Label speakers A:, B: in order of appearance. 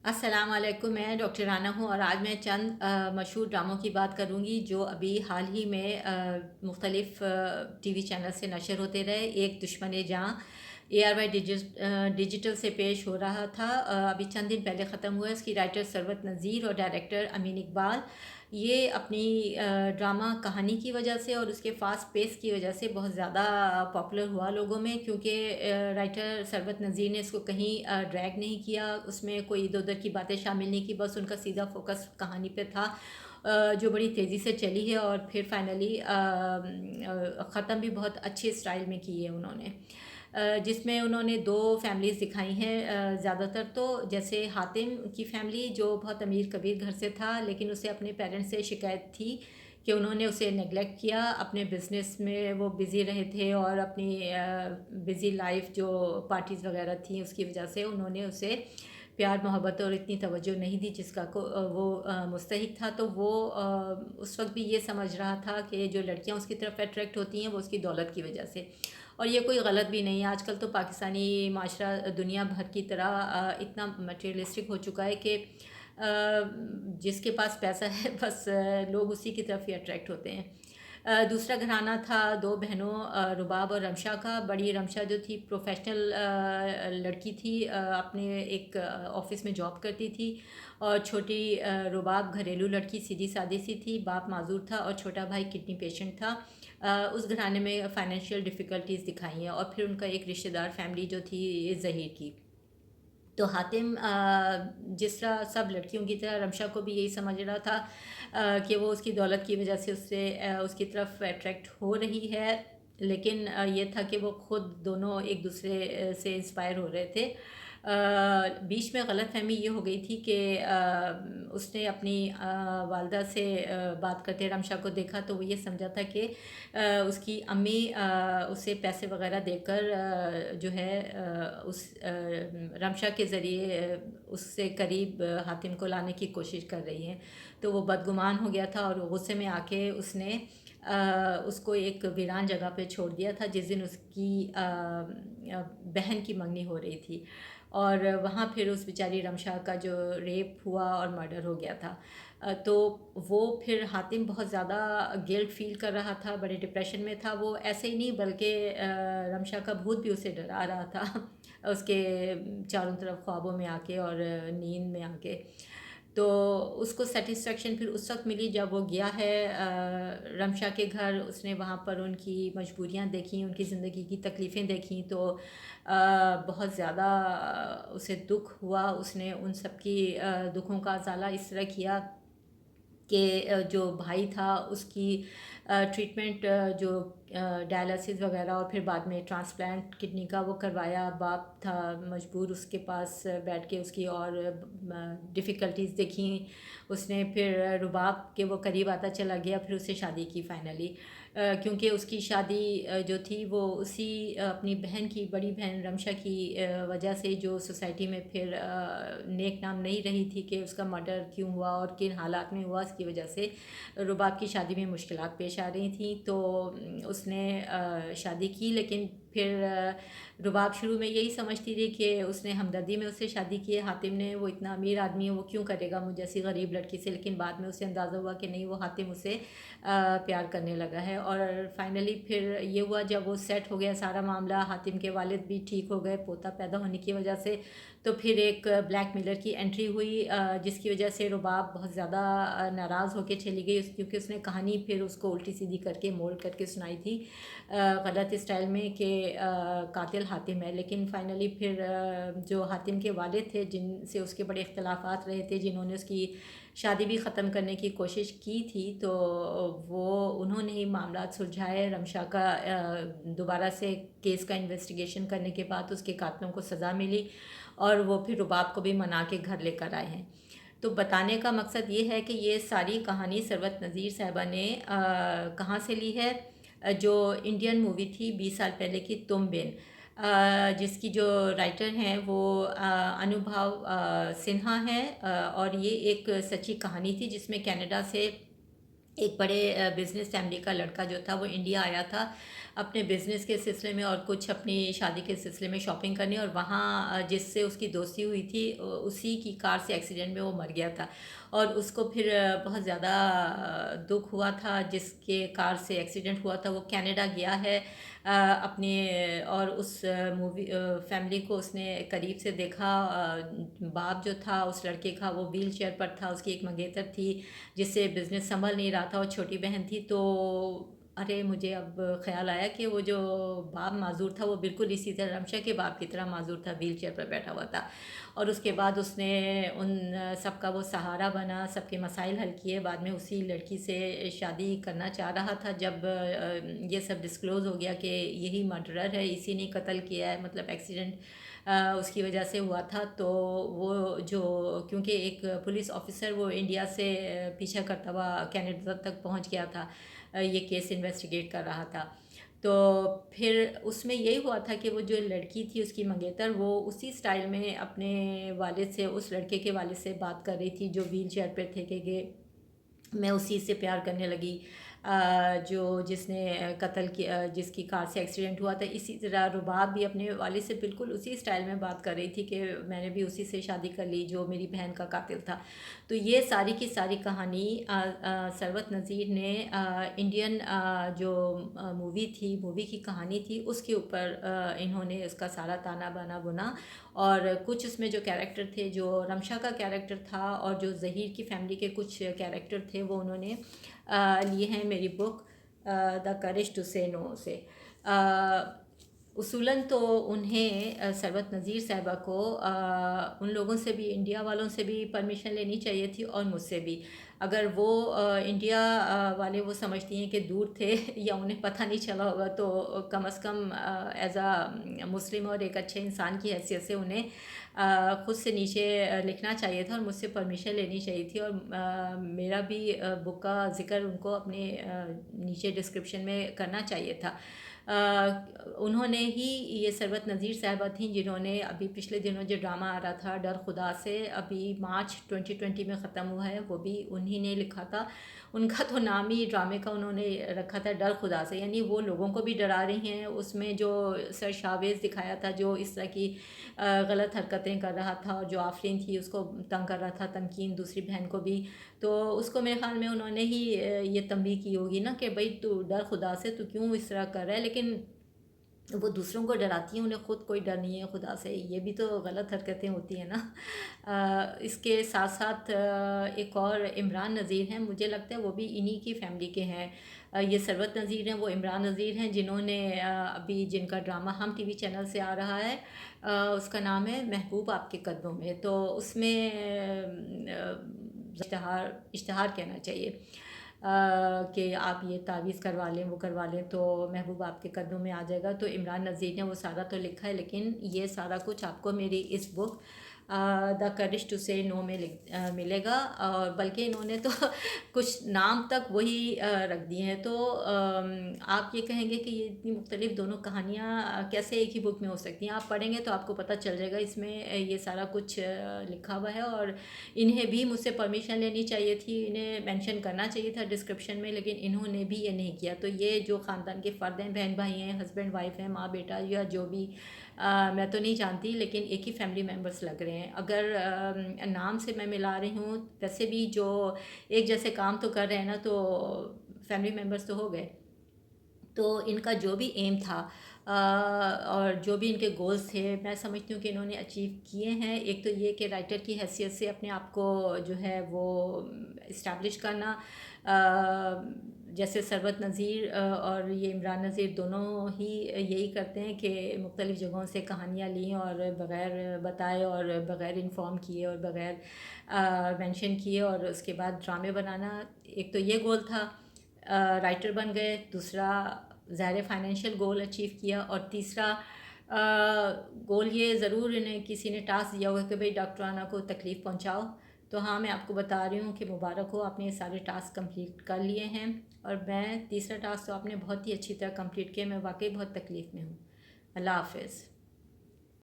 A: السلام علیکم، میں ڈاکٹر رانا ہوں اور آج میں چند مشہور ڈراموں کی بات کروں گی جو ابھی حال ہی میں مختلف ٹی وی چینل سے نشر ہوتے رہے۔ ایک دشمن جاں ARY ڈیجیٹل سے پیش ہو رہا تھا، ابھی چند دن پہلے ختم ہوا ہے۔ اس کی رائٹر ثروت نذیر اور ڈائریکٹر امین اقبال، یہ اپنی ڈرامہ کہانی کی وجہ سے اور اس کے فاسٹ پیس کی وجہ سے بہت زیادہ پاپولر ہوا لوگوں میں، کیونکہ رائٹر ثروت نذیر نے اس کو کہیں ڈریگ نہیں کیا، اس میں کوئی ادھر ادھر کی باتیں شامل نہیں کی، بس ان کا سیدھا فوکس کہانی پہ تھا، جو بڑی تیزی سے چلی ہے اور پھر فائنلی ختم بھی بہت اچھے اسٹائل میں کی ہے انہوں نے، جس میں انہوں نے دو فیملیز دکھائی ہیں زیادہ تر تو، جیسے حاتم کی فیملی جو بہت امیر کبیر گھر سے تھا، لیکن اسے اپنے پیرنٹس سے شکایت تھی کہ انہوں نے اسے نیگلیکٹ کیا، اپنے بزنس میں وہ بزی رہے تھے اور اپنی بزی لائف جو پارٹیز وغیرہ تھیں اس کی وجہ سے انہوں نے اسے پیار محبت اور اتنی توجہ نہیں دی جس کا وہ مستحق تھا، تو وہ اس وقت بھی یہ سمجھ رہا تھا کہ جو لڑکیاں اس کی طرف اٹریکٹ ہوتی ہیں وہ اس کی دولت کی وجہ سے، اور یہ کوئی غلط بھی نہیں ہے۔ آج کل تو پاکستانی معاشرہ دنیا بھر کی طرح اتنا مٹیریلسٹک ہو چکا ہے کہ جس کے پاس پیسہ ہے بس لوگ اسی کی طرف ہی اٹریکٹ ہوتے ہیں۔ دوسرا گھرانہ تھا دو بہنوں رباب اور رمشا کا۔ بڑی رمشا جو تھی پروفیشنل لڑکی تھی، اپنے ایک آفس میں جاب کرتی تھی، اور چھوٹی رباب گھریلو لڑکی سیدھی سادی سی تھی، باپ معذور تھا اور چھوٹا بھائی کڈنی پیشنٹ تھا۔ اس گھرانے میں فائنینشیل ڈیفیکلٹیز دکھائی ہیں، اور پھر ان کا ایک رشتہ دار فیملی جو تھی ظہیر کی۔ تو حاتم جس طرح سب لڑکیوں کی طرح رمشا کو بھی یہی سمجھ رہا تھا کہ وہ اس کی دولت کی وجہ سے اس کی طرف اٹریکٹ ہو رہی ہے، لیکن یہ تھا کہ وہ خود دونوں ایک دوسرے سے انسپائر ہو رہے تھے۔ بیچ میں غلط فہمی یہ ہو گئی تھی کہ اس نے اپنی والدہ سے بات کرتے رمشا کو دیکھا تو وہ یہ سمجھا تھا کہ اس کی امی اسے پیسے وغیرہ دے کر جو ہے اس رمشا کے ذریعے اس سے قریب حاتم کو لانے کی کوشش کر رہی ہیں، تو وہ بدگمان ہو گیا تھا اور غصے میں آ کے اس نے اس کو ایک ویران جگہ پہ چھوڑ دیا تھا جس دن اس کی بہن کی منگنی ہو رہی تھی، اور وہاں پھر اس بیچاری رمشا کا جو ریپ ہوا اور مرڈر ہو گیا تھا۔ تو وہ پھر حاتم بہت زیادہ گلٹ فیل کر رہا تھا، بڑے ڈپریشن میں تھا وہ، ایسے ہی نہیں بلکہ رمشا کا بھوت بھی اسے ڈرا رہا تھا اس کے چاروں طرف خوابوں میں آ کے اور نیند میں آ کے۔ تو اس کو سیٹسفیکشن پھر اس وقت ملی جب وہ گیا ہے رمشا کے گھر، اس نے وہاں پر ان کی مجبوریاں دیکھیں، ان کی زندگی کی تکلیفیں دیکھیں، تو بہت زیادہ اسے دکھ ہوا۔ اس نے ان سب کی دکھوں کا ازالہ اس طرح کیا کہ جو بھائی تھا اس کی ٹریٹمنٹ جو ڈائلسس وغیرہ اور پھر بعد میں ٹرانسپلانٹ کڈنی کا وہ کروایا، باپ تھا مجبور اس کے پاس بیٹھ کے اس کی اور ڈیفیکلٹیز دیکھیں اس نے، پھر رباب کے وہ قریب آتا چلا گیا، پھر اس سے شادی کی فائنلی، کیونکہ اس کی شادی جو تھی وہ اسی اپنی بہن کی، بڑی بہن رمشا کی وجہ سے، جو سوسائٹی میں پھر نیک نام نہیں رہی تھی کہ اس کا مرڈر کیوں ہوا اور کن حالات میں ہوا، اس کی وجہ سے رباب کی شادی میں مشکلات پیش آ رہی تھیں، تو اس نے شادی کی، لیکن پھر رباب شروع میں یہی سمجھتی رہی کہ اس نے ہمدردی میں اس سے شادی کی ہے، حاتم نے، وہ اتنا امیر آدمی ہے وہ کیوں کرے گا مجھ جیسی غریب لڑکی سے، لیکن بعد میں اسے اندازہ ہوا کہ نہیں، وہ حاتم اسے پیار کرنے لگا ہے، اور فائنلی پھر یہ ہوا جب وہ سیٹ ہو گیا سارا معاملہ، حاتم کے والد بھی ٹھیک ہو گئے پوتا پیدا ہونے کی وجہ سے، تو پھر ایک بلیک میلر کی انٹری ہوئی جس کی وجہ سے رباب بہت زیادہ ناراض ہو کے چلی گئی، کیونکہ اس نے کہانی پھر اس کو الٹی سیدھی کر کے مولڈ کر کے سنائی تھی غلط اسٹائل میں کہ قاتل حاتم ہے، لیکن فائنلی پھر جو حاتم کے والد تھے جن سے اس کے بڑے اختلافات رہے تھے، جنہوں نے اس کی شادی بھی ختم کرنے کی کوشش کی تھی، تو وہ انہوں نے ہی معاملات سلجھائے، رمشا کا دوبارہ سے کیس کا انویسٹیگیشن کرنے کے بعد اس کے قاتلوں کو سزا ملی، اور وہ پھر رباب کو بھی منا کے گھر لے کر آئے ہیں۔ تو بتانے کا مقصد یہ ہے کہ یہ ساری کہانی ثروت نذیر صاحبہ نے کہاں سے لی ہے، جو انڈین مووی تھی 20 سال پہلے کی تم بن، جس کی جو رائٹر ہیں وہ انوبھاو سنہا ہیں، اور یہ ایک سچی کہانی تھی جس میں کینیڈا سے ایک بڑے بزنس فیملی کا لڑکا جو تھا وہ انڈیا آیا تھا اپنے بزنس کے سلسلے میں اور کچھ اپنی شادی کے سلسلے میں شاپنگ کرنے، اور وہاں جس سے اس کی دوستی ہوئی تھی اسی کی کار سے ایکسیڈنٹ میں وہ مر گیا تھا، اور اس کو پھر بہت زیادہ دکھ ہوا تھا جس کے کار سے ایکسیڈنٹ ہوا تھا۔ وہ کینیڈا گیا ہے اپنے، اور اس مووی فیملی کو اس نے قریب سے دیکھا۔ باپ جو تھا اس لڑکے کا وہ ویل چیئر پر تھا، اس کی ایک منگیتر تھی جس سے بزنس سنبھل نہیں رہا تھا، اور چھوٹی بہن تھی۔ تو ارے مجھے اب خیال آیا کہ وہ جو باپ معذور تھا وہ بالکل اسی طرح رمشا کے باپ کی طرح معذور تھا، ویل چیئر پر بیٹھا ہوا تھا، اور اس کے بعد اس نے ان سب کا وہ سہارا بنا، سب کے مسائل حل کیے۔ بعد میں اسی لڑکی سے شادی کرنا چاہ رہا تھا جب یہ سب ڈسکلوز ہو گیا کہ یہی مرڈرر ہے، اسی نے قتل کیا ہے، مطلب ایکسیڈنٹ اس کی وجہ سے ہوا تھا۔ تو وہ جو کیونکہ ایک پولیس آفیسر وہ انڈیا سے پیچھا کرتا ہوا کینیڈا تک پہنچ گیا تھا، یہ کیس انویسٹیگیٹ کر رہا تھا۔ تو پھر اس میں یہی ہوا تھا کہ وہ جو لڑکی تھی اس کی منگیتر، وہ اسی سٹائل میں اپنے والد سے، اس لڑکے کے والد سے بات کر رہی تھی جو ویل چیئر پہ تھے، کہ میں اسی سے پیار کرنے لگی جو جس نے قتل کیا، جس کی کار سے ایکسیڈنٹ ہوا تھا۔ اسی طرح رباب بھی اپنے والد سے بالکل اسی سٹائل میں بات کر رہی تھی کہ میں نے بھی اسی سے شادی کر لی جو میری بہن کا قاتل تھا۔ تو یہ ساری کی ساری کہانی ثروت نذیر نے انڈین جو مووی تھی، مووی کی کہانی تھی، اس کے اوپر انہوں نے اس کا سارا تانا بانا بنا، اور کچھ اس میں جو کیریکٹر تھے، جو رمشا کا کیریکٹر تھا اور جو ظہیر کی فیملی کے کچھ کیریکٹر تھے، وہ انہوں نے لیے ہیں میری بک دا کریج ٹو سے نو سے۔ اصولاً تو انہیں ثروت نذیر صاحبہ کو ان لوگوں سے بھی، انڈیا والوں سے بھی پرمیشن لینی چاہیے تھی، اور مجھ سے بھی۔ اگر وہ انڈیا والے وہ سمجھتی ہیں کہ دور تھے یا انہیں پتہ نہیں چلا ہوگا، تو کم از کم ایز اے مسلم اور ایک اچھے انسان کی حیثیت سے انہیں خود سے نیچے لکھنا چاہیے تھا اور مجھ سے پرمیشن لینی چاہیے تھی، اور میرا بھی بک کا ذکر ان کو اپنے نیچے ڈسکرپشن میں کرنا چاہیے تھا۔ انہوں نے ہی، یہ ثروت نذیر صاحبہ تھیں جنہوں نے ابھی پچھلے دنوں جو ڈرامہ آ رہا تھا ڈر خدا سے، ابھی مارچ 2020 میں ختم ہوا ہے، وہ بھی انہی نے لکھا تھا۔ ان کا تو نام ہی ڈرامے کا انہوں نے رکھا تھا ڈر خدا سے، یعنی وہ لوگوں کو بھی ڈرا رہی ہیں۔ اس میں جو سر شاویز دکھایا تھا جو اس طرح کی غلط حرکتیں کر رہا تھا، اور جو آفرین تھی اس کو تنگ کر رہا تھا، تمکین دوسری بہن کو بھی، تو اس کو میرے خیال میں انہوں نے ہی یہ تنبیہ کی ہوگی نا کہ بھئی تو ڈر خدا سے، تو کیوں اس طرح کر رہا ہے۔ لیکن وہ دوسروں کو ڈراتی ہیں، انہیں خود کوئی ڈر نہیں ہے خدا سے، یہ بھی تو غلط حرکتیں ہوتی ہیں نا۔ اس کے ساتھ ساتھ ایک اور عمران نذیر ہیں، مجھے لگتا ہے وہ بھی انہی کی فیملی کے ہیں۔ یہ ثروت نذیر ہیں، وہ عمران نذیر ہیں جنہوں نے ابھی جن کا ڈرامہ ہم ٹی وی چینل سے آ رہا ہے، اس کا نام ہے محبوب آپ کے قدموں میں۔ تو اس میں اشتہار کہنا چاہیے کہ آپ یہ تعویذ کروا لیں، وہ کروا لیں تو محبوب آپ کے قدموں میں آ جائے گا۔ تو عمران نذیر نے وہ سارا تو لکھا ہے، لیکن یہ سارا کچھ آپ کو میری اس بک دا کریج ٹو سے نو میں ملے گا، اور بلکہ انہوں نے تو کچھ نام تک وہی رکھ دیے ہیں۔ تو آپ یہ کہیں گے کہ یہ اتنی مختلف دونوں کہانیاں کیسے ایک ہی بک میں ہو سکتی ہیں؟ آپ پڑھیں گے تو آپ کو پتہ چل جائے گا، اس میں یہ سارا کچھ لکھا ہوا ہے، اور انہیں بھی مجھ سے پرمیشن لینی چاہیے تھی، انہیں مینشن کرنا چاہیے تھا ڈسکرپشن میں، لیکن انہوں نے بھی یہ نہیں کیا۔ تو یہ جو خاندان کے فرد ہیں، بہن بھائی ہیں، ہسبینڈ وائف ہیں، ماں بیٹا یا جو بھی، میں تو نہیں جانتی، لیکن ایک ہی فیملی ممبرس لگ رہے ہیں۔ اگر نام سے میں ملا رہی ہوں، ویسے بھی جو ایک جیسے کام تو کر رہے ہیں نا، تو فیملی ممبرس تو ہو گئے۔ تو ان کا جو بھی ایم تھا اور جو بھی ان کے گولز تھے، میں سمجھتی ہوں کہ انہوں نے اچیو کیے ہیں۔ ایک تو یہ کہ رائٹر کی حیثیت سے اپنے آپ کو جو ہے وہ اسٹیبلش کرنا، جیسے ثروت نذیر اور یہ عمران نذیر دونوں ہی یہی کرتے ہیں کہ مختلف جگہوں سے کہانیاں لیں اور بغیر بتائے اور بغیر انفارم کیے اور بغیر مینشن کیے، اور اس کے بعد ڈرامے بنانا۔ ایک تو یہ گول تھا، رائٹر بن گئے، دوسرا ظاہر فائنینشیل گول اچیو کیا، اور تیسرا گول یہ ضرور انہیں کسی نے ٹاسک دیا ہوا کہ بھئی ڈاکٹر رانا کو تکلیف پہنچاؤ، تو ہاں میں آپ کو بتا رہی ہوں کہ مبارک ہو، آپ نے یہ سارے ٹاسک کمپلیٹ کر لیے ہیں، اور میں تیسرا ٹاسک تو آپ نے بہت ہی اچھی طرح کمپلیٹ کیا، میں واقعی بہت تکلیف میں ہوں۔ اللہ حافظ۔